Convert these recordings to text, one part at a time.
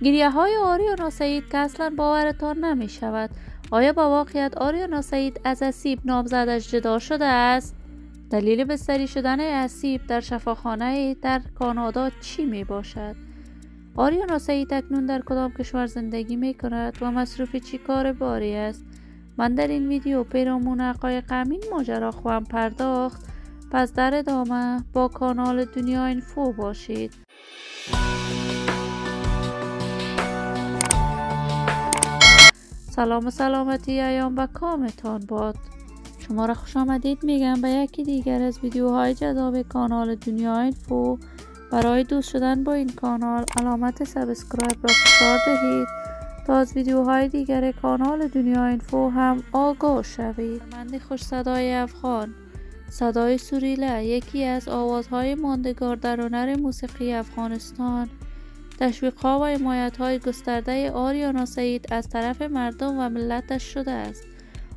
گریه‌های آریانا سعید که اصلا باورتان نمی شود. آیا با واقعیت آریانا سعید از اسیب نامزدش جدا شده است؟ دلیل بستری شدن اسیب در شفاخانه در کانادا چی می باشد؟ آریانا سعید اکنون در کدام کشور زندگی می کند و مصروف چی کار باری است؟ من در این ویدیو پیرامون حقایق این ماجرا خواهم پرداخت. پس در ادامه با کانال دنیا اینفو باشید. سلام و سلامتی ایام و کامتان باد. شما را خوش آمدید میگم به یکی دیگر از ویدیوهای جذاب کانال دنیا اینفو. برای دوست شدن با این کانال علامت سابسکرایب را فشار دهید تا از ویدیوهای دیگر کانال دنیا اینفو هم آگاه شوید. من خوش صدای افغان، صدای سوریله، یکی از آوازهای ماندگار در هنر موسیقی افغانستان، تشویق‌ها و حمایت‌های گسترده آریانا سعید از طرف مردم و ملتش شده است.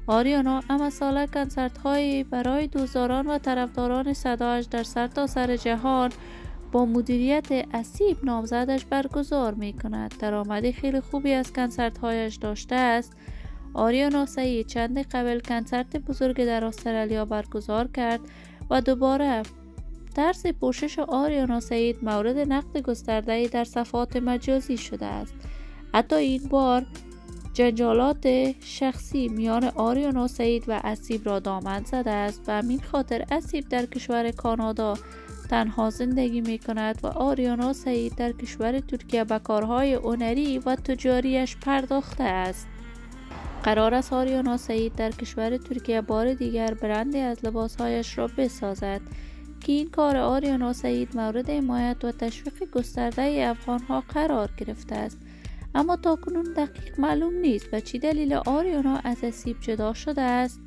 آریانا اما ساله کنسرت‌هایی برای دوستداران و طرفداران صدایش در سرتاسر جهان با مدیریت اسیب نامزدش برگزار می‌کند. درآمد خیلی خوبی از کنسرت‌هایش داشته است. آریانا سعید چند قبل کنسرت بزرگ در استرالیا برگزار کرد و دوباره طرز پوشش آریانا سعید مورد نقد گسترده‌ای در صفحات مجازی شده است. حتی این بار جنجالات شخصی میان آریانا سعید و اسیب را دامن زده است و همین خاطر اسیب در کشور کانادا تنها زندگی می کند و آریانا سعید در کشور ترکیه به کارهای هنری و تجاریش پرداخته است. قرار است آریانا سعید در کشور ترکیه بار دیگر برندی از لباسهایش را بسازد که این کار آریانا سعید مورد حمایت و تشویق گسترده افغانها قرار گرفته است. اما تاکنون دقیق معلوم نیست به چه دلیل آریانا از اسیب جدا شده است،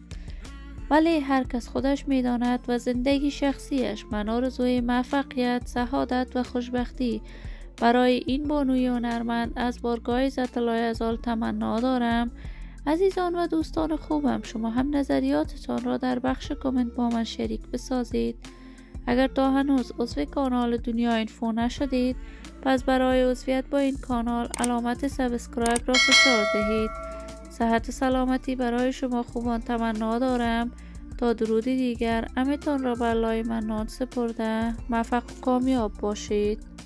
ولی هر کس خودش میداند و زندگی شخصیش. من آرزوی موفقیت، سعادت و خوشبختی برای این بانوی هنرمند از بارگاه عزت لایزال تمنا دارم. عزیزان و دوستان خوبم، شما هم نظریاتتان را در بخش کامنت با من شریک بسازید. اگر تا هنوز عضو کانال دنیا اینفو نشدید، پس برای عضویت با این کانال علامت سابسکرایب را فشار دهید. صحت و سلامتی برای شما خوبان تمنا دارم. تا درودی دیگر، امیتان را بر لای منان سپرده. موفق و کامیاب باشید.